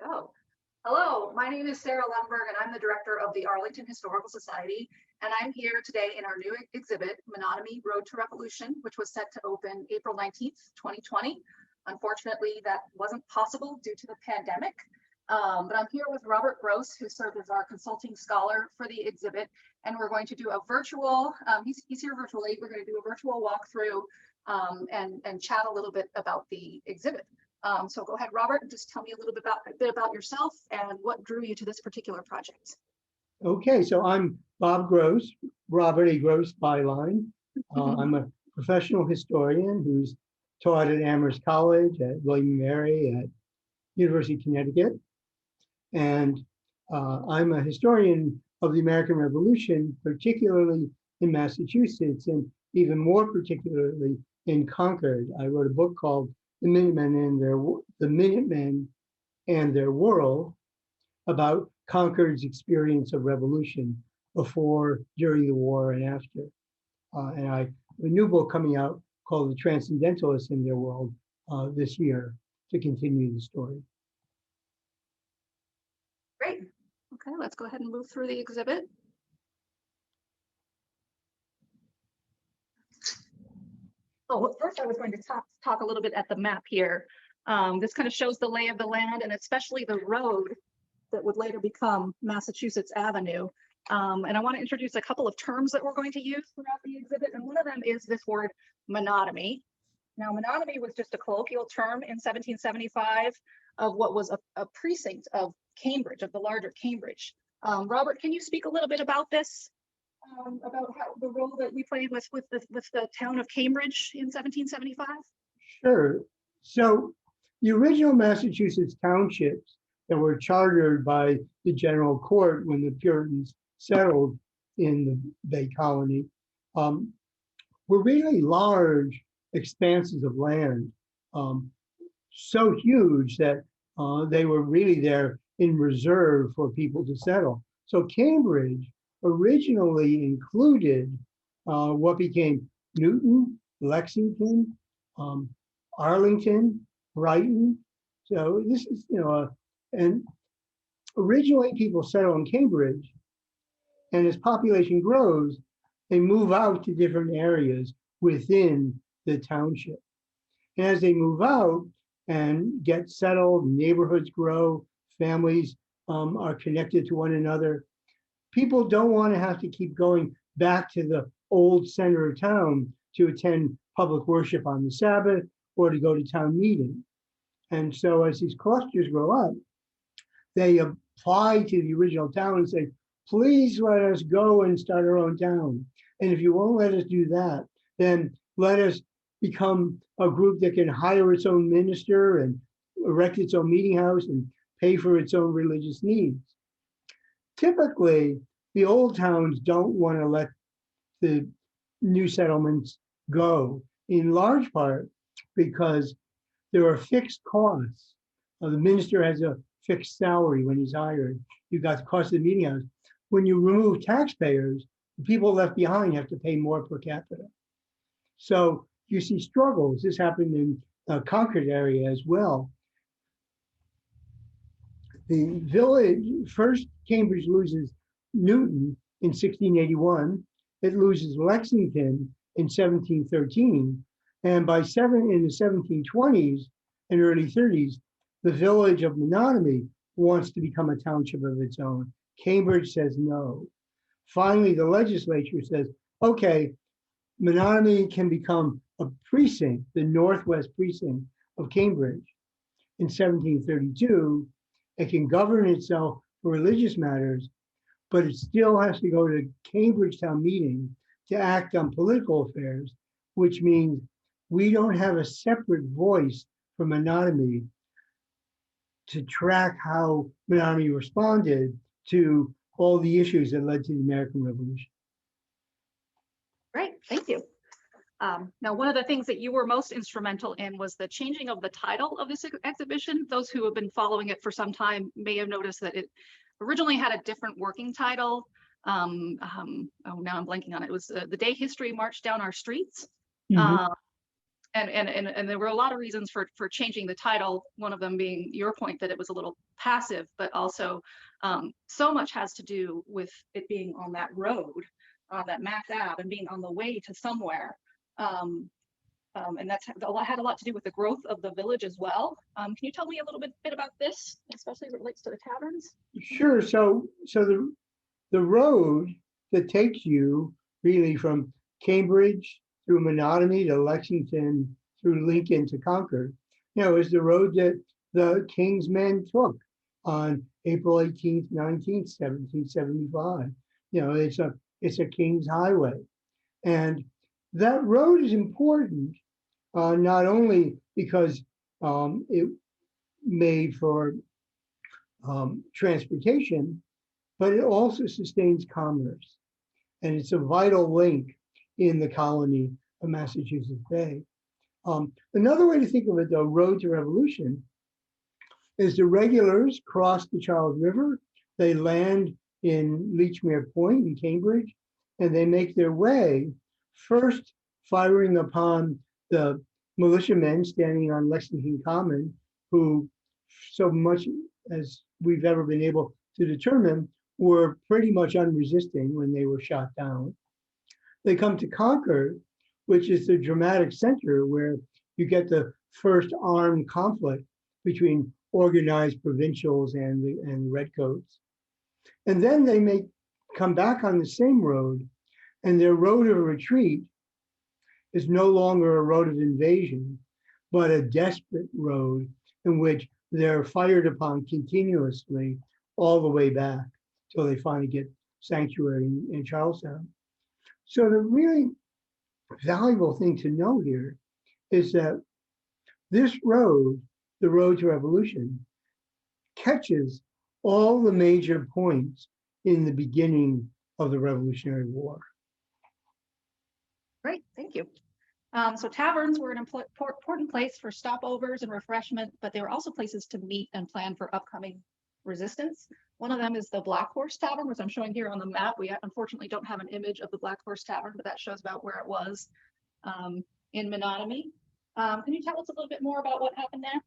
Oh, hello. My name is Sara Lundberg, and I'm the director of the Arlington Historical Society. And I'm here today in our new exhibit, Menotomy: Road to Revolution, which was set to open April 19th, 2020. Unfortunately, that wasn't possible due to the pandemic. But I'm here with Robert Gross, who served as our consulting scholar for the exhibit. And we're going to do a virtual, he's here virtually. We're going to do a virtual walkthrough and chat a little bit about the exhibit. So go ahead, Robert, and just tell me a little bit about yourself and what drew you to this particular project. Okay, so I'm Bob Gross, Robert A. Gross byline. I'm a professional historian who's taught at Amherst College, at William & Mary, at University of Connecticut. And I'm a historian of the American Revolution, particularly in Massachusetts, and even more particularly in Concord. I wrote a book called The Minutemen and Their World, about Concord's experience of revolution before, during the war, and after. And I have a new book coming out called The Transcendentalists in Their World this year to continue the story. Great. Okay, let's go ahead and move through the exhibit. Oh, well, first I was going to talk a little bit at the map here. This kind of shows the lay of the land, and especially the road that would later become Massachusetts Avenue. And I want to introduce a couple of terms that we're going to use throughout the exhibit, and one of them is this word menotomy. Now, menotomy was just a colloquial term in 1775 of what was a precinct of Cambridge, of the larger Cambridge. Robert, can you speak a little bit about this? About how the role that we played with the town of Cambridge in 1775? Sure. So the original Massachusetts townships that were chartered by the General Court when the Puritans settled in the Bay Colony were really large expanses of land, so huge that they were really there in reserve for people to settle. So Cambridge originally included what became Newton, Lexington, Arlington, Brighton. So this is, and originally people settle in Cambridge, and as population grows, they move out to different areas within the township. And as they move out and get settled, neighborhoods grow, families are connected to one another, people don't want to have to keep going back to the old center of town to attend public worship on the Sabbath or to go to town meeting. And so as these clusters grow up, they apply to the original town and say, please let us go and start our own town. And if you won't let us do that, then let us become a group that can hire its own minister and erect its own meeting house and pay for its own religious needs. Typically, the old towns don't want to let the new settlements go, in large part because there are fixed costs. The minister has a fixed salary when he's hired. You've got the cost of the meeting house. When you remove taxpayers, the people left behind have to pay more per capita. So you see struggles. This happened in the Concord area as well. The village, first Cambridge loses Newton in 1681. It loses Lexington in 1713. And in the 1720s and early 30s, the village of Menotomy wants to become a township of its own. Cambridge says no. Finally, the legislature says, okay, Menotomy can become a precinct, the northwest precinct of Cambridge. In 1732, it can govern itself for religious matters, but it still has to go to Cambridge town meeting to act on political affairs, which means we don't have a separate voice for Menotomy to track how Menotomy responded to all the issues that led to the American Revolution. Great, thank you. Now, one of the things that you were most instrumental in was the changing of the title of this exhibition. Those who have been following it for some time may have noticed that it originally had a different working title. Oh, now I'm blanking on it. It was The Day History Marched Down Our Streets. and there were a lot of reasons for changing the title. One of them being your point that it was a little passive, but also so much has to do with it being on that road, on that Mass Ave, and being on the way to somewhere. And that's had a lot to do with the growth of the village as well. Can you tell me a little bit about this, especially as it relates to the taverns? Sure. So the road that takes you really from Cambridge through Menotomy to Lexington, through Lincoln to Concord, is the road that the King's men took on April 18th, 19th, 1775. It's a King's highway. And that road is important, not only because it made for transportation, but it also sustains commerce. And it's a vital link in the colony of Massachusetts Bay. Another way to think of it, though, road to revolution, is the regulars cross the Charles River. They land in Lechmere Point in Cambridge, and they make their way, first firing upon the militiamen standing on Lexington Common, who, so much as we've ever been able to determine, were pretty much unresisting when they were shot down. They come to Concord, which is the dramatic center where you get the first armed conflict between organized provincials and the redcoats. And then they may come back on the same road, and their road of retreat is no longer a road of invasion, but a desperate road in which they're fired upon continuously all the way back till they finally get sanctuary in Charlestown. So the really valuable thing to know here is that this road, the road to revolution, catches all the major points in the beginning of the Revolutionary War. Great, thank you. So taverns were an important place for stopovers and refreshment, but they were also places to meet and plan for upcoming resistance. One of them is the Black Horse Tavern, which I'm showing here on the map. We unfortunately don't have an image of the Black Horse Tavern, but that shows about where it was in Menotomy. Can you tell us a little bit more about what happened there?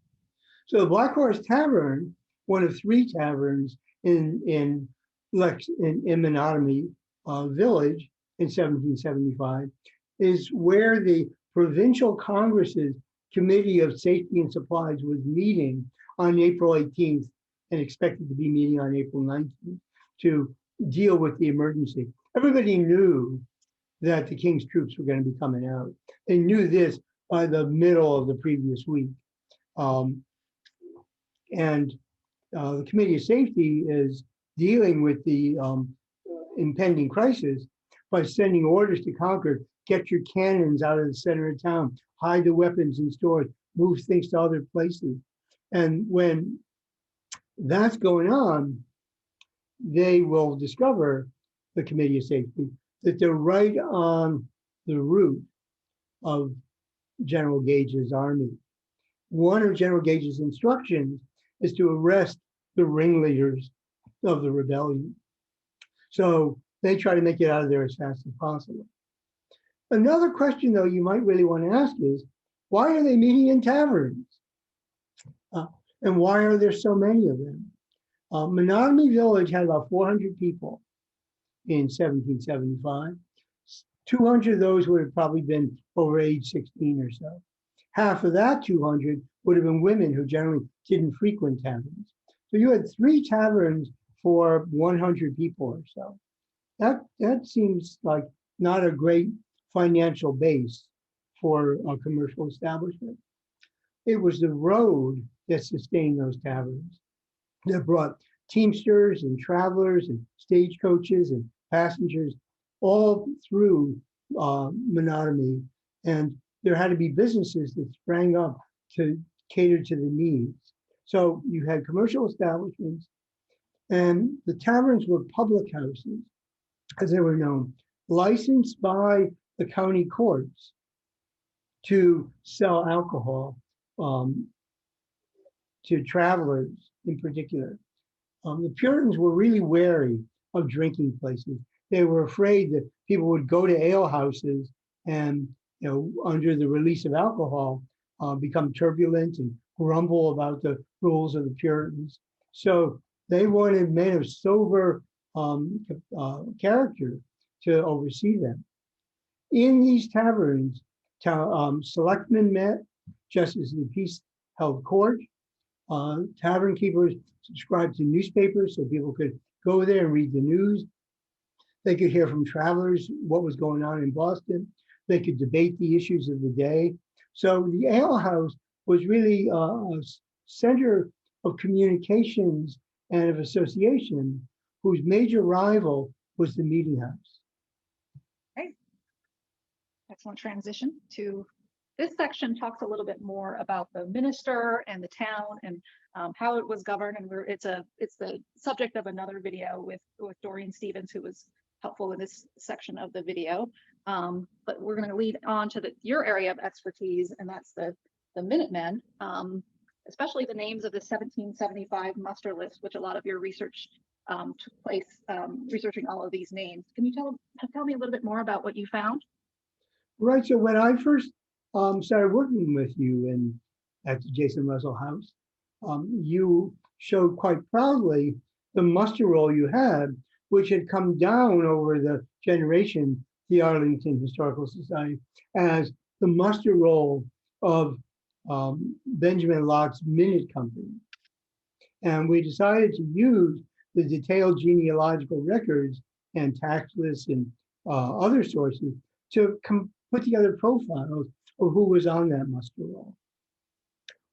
So the Black Horse Tavern, one of three taverns in Menotomy village in 1775, is where the Provincial Congress's Committee of Safety and Supplies was meeting on April 18th and expected to be meeting on April 19th to deal with the emergency. Everybody knew that the King's troops were going to be coming out. They knew this by the middle of the previous week. The Committee of Safety is dealing with the impending crisis by sending orders to Concord: get your cannons out of the center of town, hide the weapons in stores, move things to other places. And when that's going on, they will discover, the Committee of Safety, that they're right on the route of General Gage's army. One of General Gage's instructions is to arrest the ringleaders of the rebellion. So they try to make it out of there as fast as possible. Another question, though, you might really want to ask is, why are they meeting in taverns? And why are there so many of them? Menotomy Village had about 400 people in 1775. 200 of those would have probably been over age 16 or so. Half of that 200 would have been women who generally didn't frequent taverns. So you had 3 taverns for 100 people or so. That seems like not a great financial base for a commercial establishment. It was the road that sustained those taverns, that brought teamsters and travelers and stagecoaches and passengers all through Menotomy. And there had to be businesses that sprang up to cater to the needs. So you had commercial establishments, and the taverns were public houses, as they were known, licensed by the county courts to sell alcohol to travelers in particular. The Puritans were really wary of drinking places. They were afraid that people would go to ale houses and under the release of alcohol, become turbulent and grumble about the rules of the Puritans. So they wanted men of sober character to oversee them. In these taverns, selectmen met, justices of the peace held court. Tavern keepers subscribed to newspapers so people could go there and read the news. They could hear from travelers what was going on in Boston. They could debate the issues of the day. So the ale house was really a center of communications and of association, whose major rival was the meeting house. Okay. Excellent transition to this section. Talks a little bit more about the minister and the town and how it was governed. And it's the subject of another video with Dorian Stevens, who was helpful in this section of the video. But we're going to lead on to your area of expertise, and that's the Minutemen, especially the names of the 1775 muster list, which a lot of your research took place researching all of these names. Can you tell me a little bit more about what you found? Right. So when I first started working with you at the Jason Russell House, you showed quite proudly the muster roll you had, which had come down over the generation, the Arlington Historical Society, as the muster roll of Benjamin Locke's Minute Company. And we decided to use the detailed genealogical records and tax lists and other sources to put together profiles of who was on that muster roll.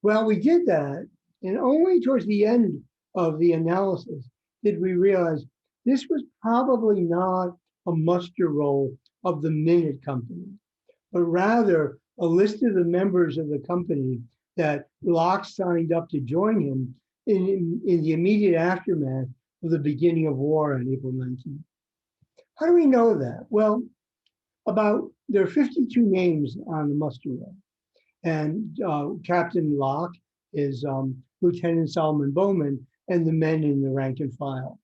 Well, we did that, and only towards the end of the analysis did we realize this was probably not a muster roll of the Minute Company, but rather a list of the members of the company that Locke signed up to join him in the immediate aftermath of the beginning of war on April 19th. How do we know that? Well, there are 52 names on the muster roll, and Captain Locke is Lieutenant Solomon Bowman, and the men in the rank and file.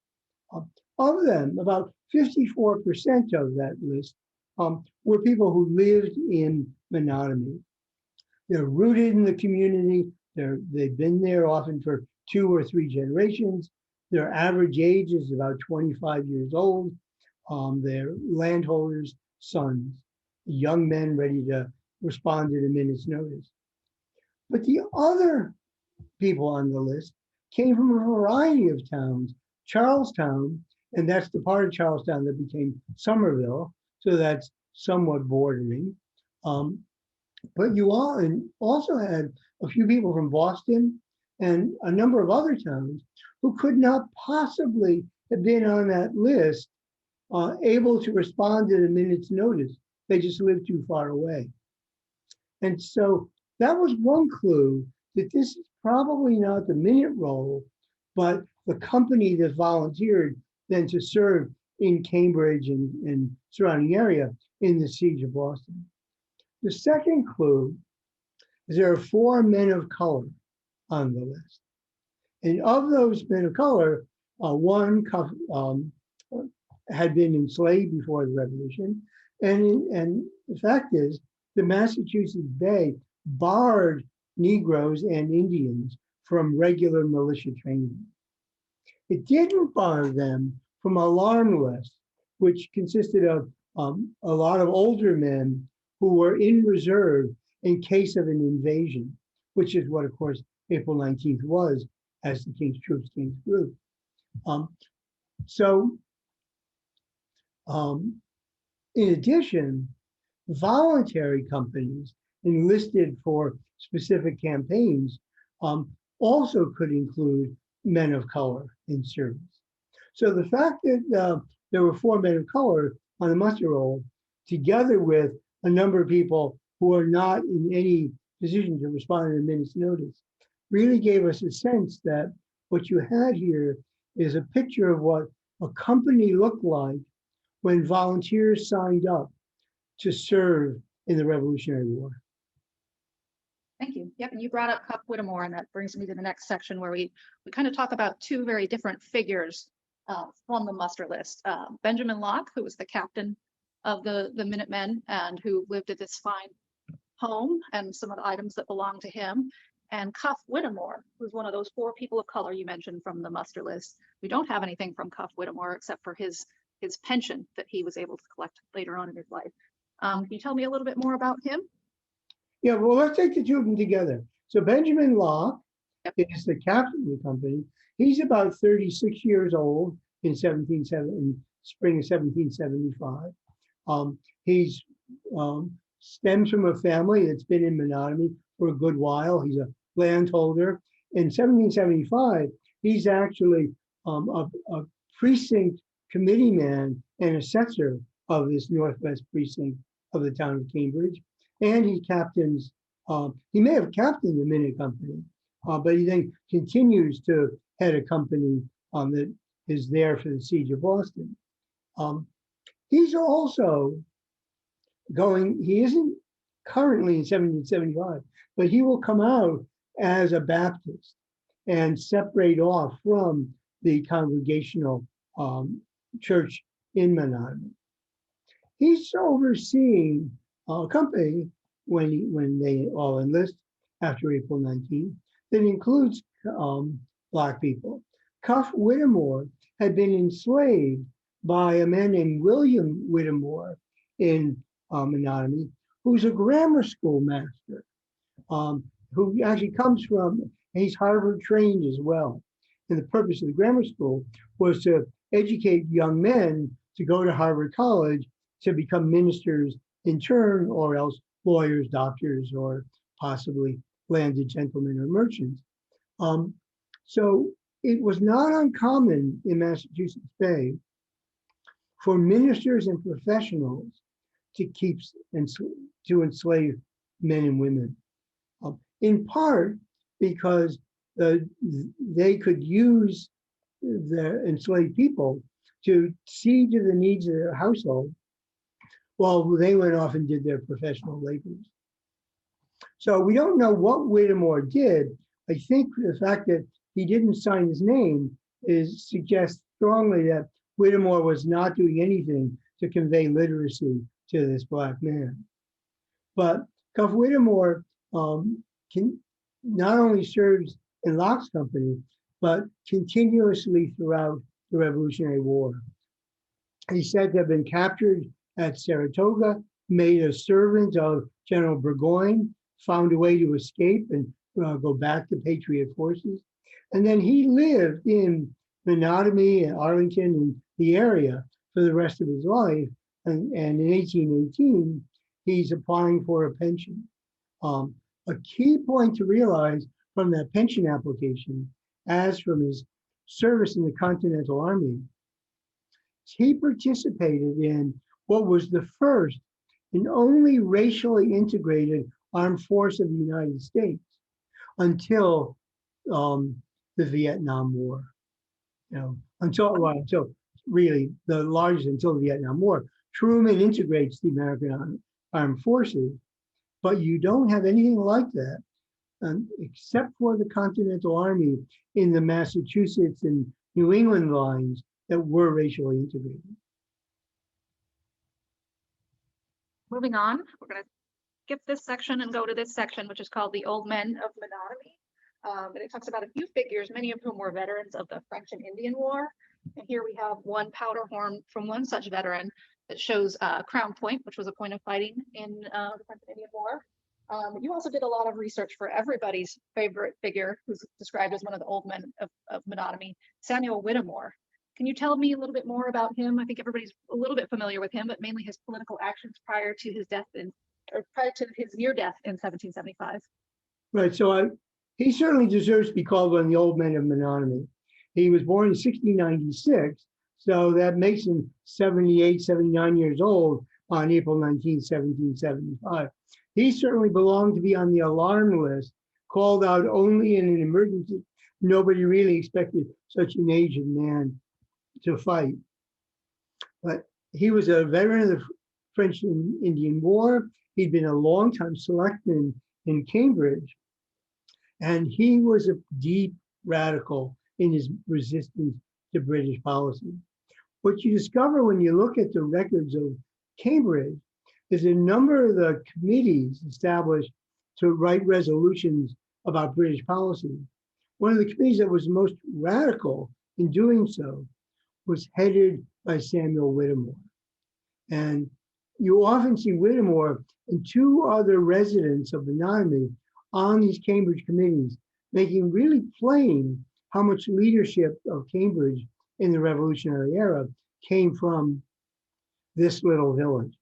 Of them, about 54% of that list were people who lived in Menotomy. They're rooted in the community. They've been there often for 2 or 3 generations. Their average age is about 25 years old. They're landholders' sons, young men ready to respond at a minute's notice. But the other people on the list came from a variety of towns. Charlestown, and that's the part of Charlestown that became Somerville, so that's somewhat bordering. But you also had a few people from Boston and a number of other towns who could not possibly have been on that list, able to respond at a minute's notice. They just lived too far away. And so that was one clue that this is probably not the minute roll, but the company that volunteered then to serve in Cambridge and surrounding area in the siege of Boston. The second clue is there are 4 men of color on the list. And of those men of color, one had been enslaved before the Revolution. And the fact is, the Massachusetts Bay barred Negroes and Indians from regular militia training. It didn't bar them from alarm lists, which consisted of a lot of older men who were in reserve in case of an invasion, which is what, of course, April 19th was as the King's troops came through. In addition, voluntary companies enlisted for specific campaigns also could include men of color in service. So the fact that there were 4 men of color on the muster roll, together with a number of people who are not in any position to respond in a minute's notice, really gave us a sense that what you had here is a picture of what a company looked like when volunteers signed up to serve in the Revolutionary War. Thank you. Yep, and you brought up Cup Whittemore, and that brings me to the next section where we kind of talk about 2 very different figures from the muster list. Benjamin Locke, who was the captain of the Minutemen and who lived at this fine home and some of the items that belonged to him. And Cuff Whittemore, who's one of those 4 people of color you mentioned from the muster list. We don't have anything from Cuff Whittemore except for his pension that he was able to collect later on in his life. Can you tell me a little bit more about him? Yeah, well, let's take the two of them together. So Benjamin Locke Yep. is the captain of the company. He's about 36 years old in spring of 1775. He's stems from a family that's been in Menotomy for a good while. He's a landholder. In 1775, he's actually a precinct committee man and assessor of this northwest precinct of the town of Cambridge. And he captains, he may have captained the Minute Company, but he then continues to head a company that is there for the siege of Boston. He's also he isn't currently in 1775, but he will come out as a Baptist and separate off from the congregational church in Menotomy. He's overseeing a company when they all enlist after April 19th that includes Black people. Cuff Whittemore had been enslaved by a man named William Whittemore in Menotomy, who's a grammar school master, who actually comes from, he's Harvard trained as well. And the purpose of the grammar school was to educate young men to go to Harvard College to become ministers in turn, or else lawyers, doctors, or possibly landed gentlemen or merchants. So it was not uncommon in Massachusetts Bay for ministers and professionals to enslave men and women, in part because they could use the enslaved people to see to the needs of their household while they went off and did their professional labors. So we don't know what Whittemore did. I think the fact that he didn't sign his name suggests strongly that Whittemore was not doing anything to convey literacy to this Black man. But Cuff Whittemore not only serves in Locke's company, but continuously throughout the Revolutionary War. He's said to have been captured at Saratoga, made a servant of General Burgoyne, found a way to escape and go back to Patriot forces. And then he lived in Menotomy and Arlington and the area for the rest of his life. And in 1818, he's applying for a pension. A key point to realize from that pension application, as from his service in the Continental Army, he participated in what was the first and only racially integrated armed force of the United States until the Vietnam War. Until really the largest until the Vietnam War. Truman integrates the American armed forces, but you don't have anything like that except for the Continental Army in the Massachusetts and New England lines that were racially integrated. Moving on, we're going to skip this section and go to this section, which is called the Old Men of Menotomy. And it talks about a few figures, many of whom were veterans of the French and Indian War. And here we have one powder horn from one such veteran that shows Crown Point, which was a point of fighting in the French and Indian War. You also did a lot of research for everybody's favorite figure, who's described as one of the old men of Menotomy, Samuel Whittemore. Can you tell me a little bit more about him? I think everybody's a little bit familiar with him, but mainly his political actions prior to his death prior to his near death in 1775. Right, so he certainly deserves to be called one of the old men of Menotomy. He was born in 1696, so that makes him 78, 79 years old on April 19, 1775. He certainly belonged to be on the alarm list, called out only in an emergency. Nobody really expected such an aged man to fight. But he was a veteran of the French and Indian War. He'd been a longtime selectman in Cambridge, and he was a deep radical in his resistance to British policy. What you discover when you look at the records of Cambridge is a number of the committees established to write resolutions about British policy. One of the committees that was most radical in doing so was headed by Samuel Whittemore. And you often see Whittemore and two other residents of Menotomy on these Cambridge committees, making really plain how much leadership of Cambridge in the Revolutionary era came from this little village.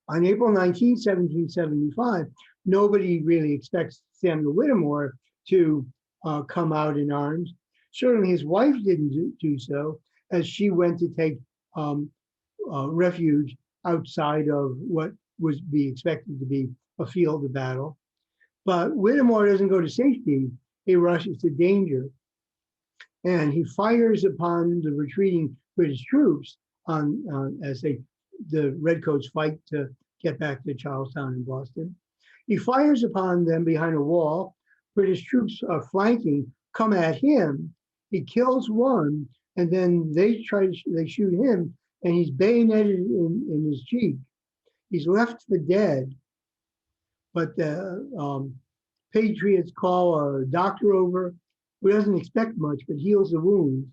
On April 19, 1775, nobody really expects Samuel Whittemore to come out in arms. Certainly his wife didn't do so, as she went to take refuge outside of what was be expected to be a field of battle. But Whittemore doesn't go to safety, he rushes to danger. And he fires upon the retreating British troops as the Redcoats fight to get back to Charlestown and Boston. He fires upon them behind a wall. British troops are flanking, come at him. He kills one, and then they shoot him, and he's bayoneted in his cheek. He's left for dead. But the Patriots call a doctor over who doesn't expect much, but heals the wounds.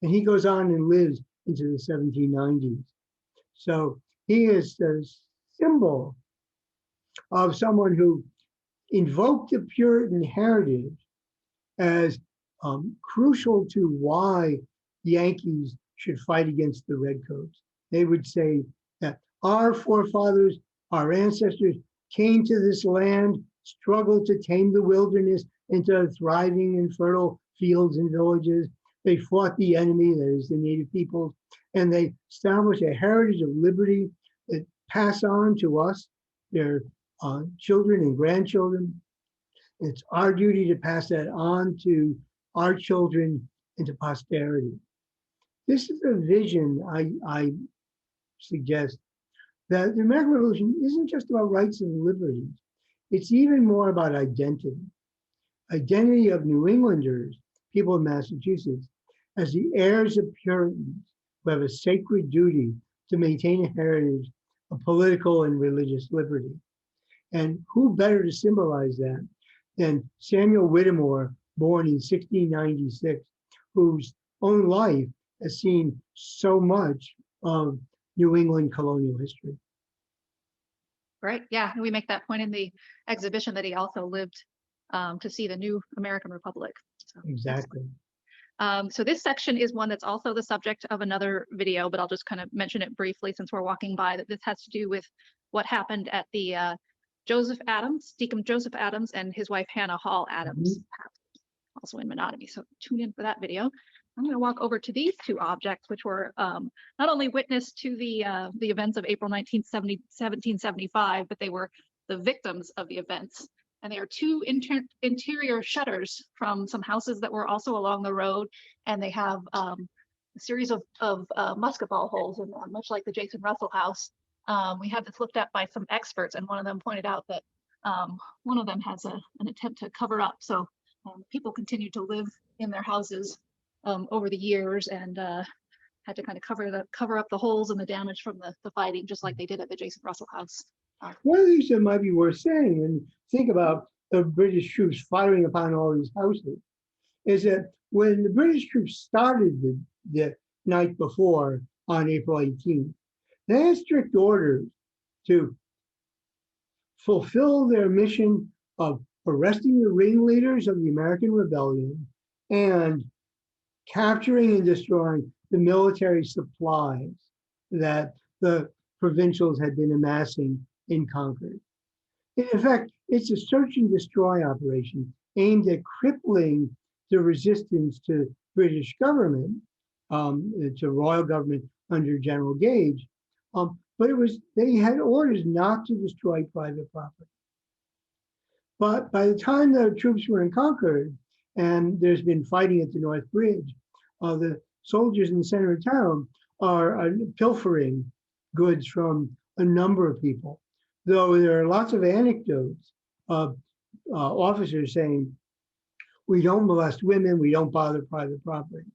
And he goes on and lives into the 1790s. So he is a symbol of someone who invoked the Puritan heritage as crucial to why Yankees should fight against the Redcoats. They would say that our forefathers, our ancestors came to this land, struggled to tame the wilderness into thriving and fertile fields and villages. They fought the enemy, that is the native peoples, and they established a heritage of liberty that pass on to us, their children and grandchildren. It's our duty to pass that on to our children and to posterity. This is a vision I suggest that the American Revolution isn't just about rights and liberties. It's even more about identity. Identity of New Englanders, people of Massachusetts, as the heirs of Puritans who have a sacred duty to maintain a heritage of political and religious liberty. And who better to symbolize that than Samuel Whittemore, born in 1696, whose own life has seen so much of New England colonial history. Right. Yeah. And we make that point in the exhibition that he also lived to see the new American Republic. So, exactly. So this section is one that's also the subject of another video, but I'll just kind of mention it briefly since we're walking by, that this has to do with what happened at the Deacon Joseph Adams and his wife Hannah Hall Adams, also in Menotomy. So tune in for that video. I'm going to walk over to these two objects, which were not only witness to the events of April 1775, but they were the victims of the events. And they are two interior shutters from some houses that were also along the road. And they have a series of musket ball holes in them, much like the Jason Russell house. We had this looked at by some experts, and one of them pointed out that one of them has an attempt to cover up. So people continued to live in their houses over the years and had to kind of cover up the holes and the damage from the fighting, just like they did at the Jason Russell house. One of the things that might be worth saying when you think about the British troops firing upon all these houses is that when the British troops started the night before on April 18th, they had strict orders to fulfill their mission of arresting the ringleaders of the American Rebellion and capturing and destroying the military supplies that the provincials had been amassing in Concord. In effect, it's a search and destroy operation aimed at crippling the resistance to British government, to royal government under General Gage. But they had orders not to destroy private property. But by the time the troops were in Concord, and there's been fighting at the North Bridge, the soldiers in the center of town are pilfering goods from a number of people. Though there are lots of anecdotes of officers saying, we don't molest women, we don't bother private property.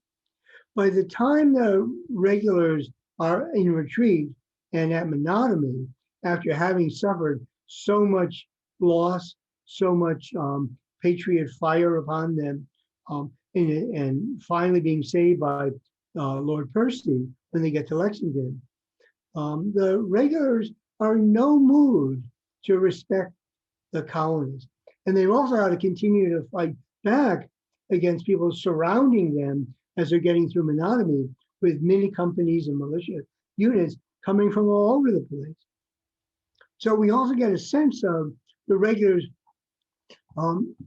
By the time the regulars are in retreat, And at Menotomy, after having suffered so much loss, so much patriot fire upon them, and finally being saved by Lord Percy when they get to Lexington, the regulars are in no mood to respect the colonies. And they've also had to continue to fight back against people surrounding them as they're getting through Menotomy with mini companies and militia units coming from all over the place. So we also get a sense of the regulars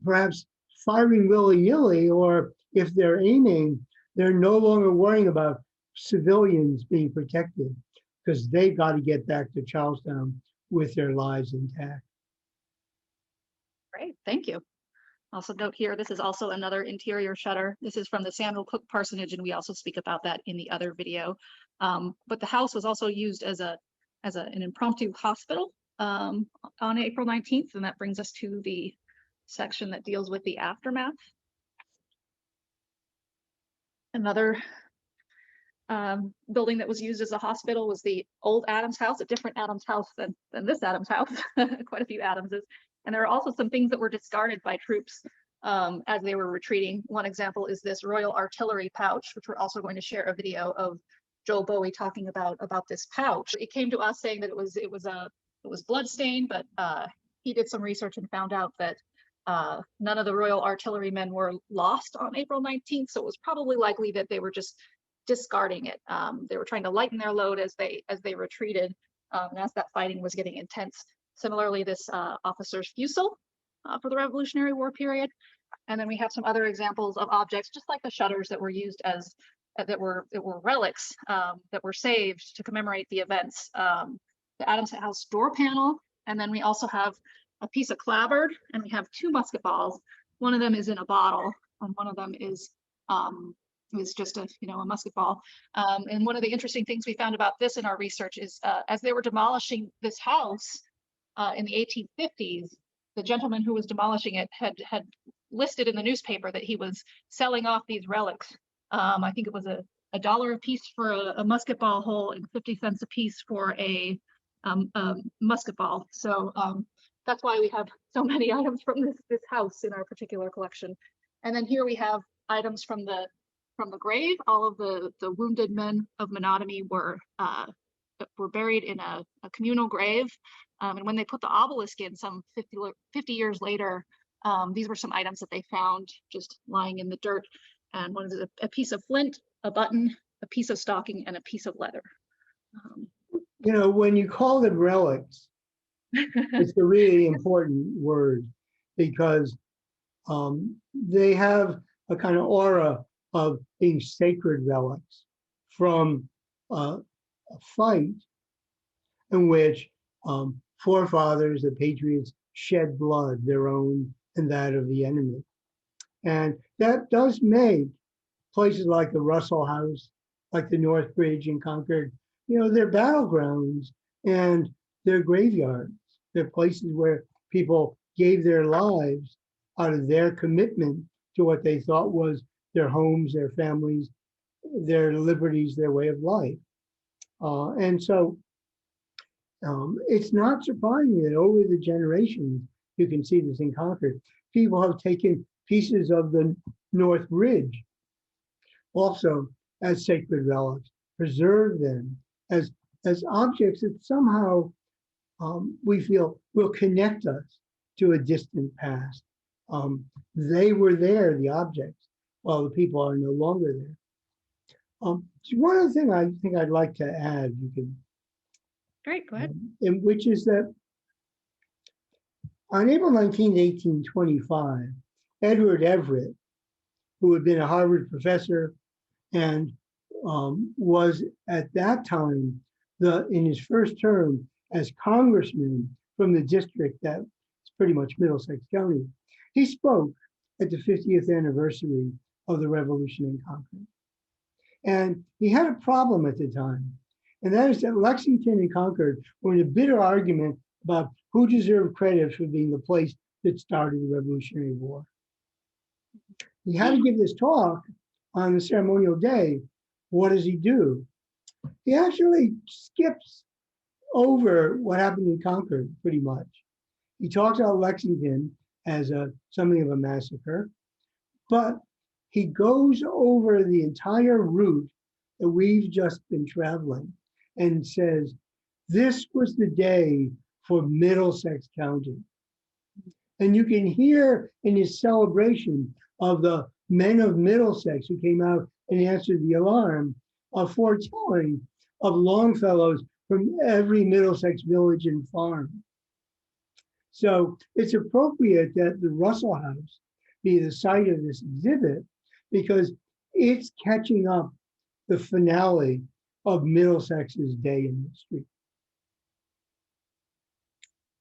perhaps firing willy-nilly, or if they're aiming, they're no longer worrying about civilians being protected because they've got to get back to Charlestown with their lives intact. Great, thank you. Also note here, this is also another interior shutter. This is from the Samuel Cook Parsonage, and we also speak about that in the other video. But the house was also used as an impromptu hospital on April 19th, and that brings us to the section that deals with the aftermath. Another building that was used as a hospital was the old Adams House, a different Adams House than this Adams House, quite a few Adamses. And there are also some things that were discarded by troops as they were retreating. One example is this Royal Artillery pouch, which we're also going to share a video of Joel Bowie talking about this pouch. It came to us saying that it was bloodstained, but he did some research and found out that none of the Royal Artillery men were lost on April 19th, so it was probably likely that they were just discarding it. They were trying to lighten their load as they retreated, and as that fighting was getting intense. Similarly, this officer's fusil for the Revolutionary War period. And then we have some other examples of objects, just like the shutters that were used as that were relics that were saved to commemorate the events. The Adams House door panel, and then we also have a piece of clapboard, and we have two musket balls. One of them is in a bottle, and one of them is just a musket ball. And one of the interesting things we found about this in our research is as they were demolishing this house in the 1850s, the gentleman who was demolishing it had listed in the newspaper that he was selling off these relics. I think it was $1 a piece for a musket ball hole and 50 cents a piece for a musket ball. So that's why we have so many items from this house in our particular collection. And then here we have items from the grave. All of the wounded men of Menotomy were buried in a communal grave. And when they put the obelisk in some 50 years later, these were some items that they found just lying in the dirt. And one is a piece of flint, a button, a piece of stocking, and a piece of leather. When you call them relics, it's a really important word because they have a kind of aura of being sacred relics from a fight in which forefathers, the patriots, shed blood, their own and that of the enemy. And that does make places like the Russell House, like the North Bridge in Concord, they're battlegrounds and they're graveyards. They're places where people gave their lives out of their commitment to what they thought was their homes, their families, their liberties, their way of life. And so it's not surprising that over the generations, you can see this in Concord, people have taken pieces of the North Bridge also as sacred relics, preserve them as objects that somehow we feel will connect us to a distant past. They were there, the objects, while the people are no longer there. So one other thing I think I'd like to add, you can. Great, go ahead. Which is that on April 19, 1825, Edward Everett, who had been a Harvard professor and was at that time in his first term as congressman from the district that's pretty much Middlesex County, he spoke at the 50th anniversary of the Revolution in Concord. And he had a problem at the time, and that is that Lexington and Concord were in a bitter argument about who deserved credit for being the place that started the Revolutionary War. He had to give this talk on the ceremonial day. What does he do? He actually skips over what happened in Concord, pretty much. He talks about Lexington as something of a massacre, but he goes over the entire route that we've just been traveling and says, this was the day for Middlesex County. And you can hear in his celebration of the men of Middlesex who came out and answered the alarm, a foretelling of Longfellows from every Middlesex village and farm. So it's appropriate that the Russell House be the site of this exhibit because it's catching up the finale of Middlesex's day in the street.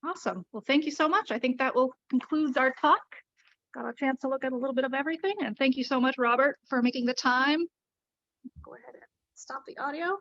Awesome. Well, thank you so much. I think that will conclude our talk. Got a chance to look at a little bit of everything. And thank you so much, Robert, for making the time. Go ahead and stop the audio.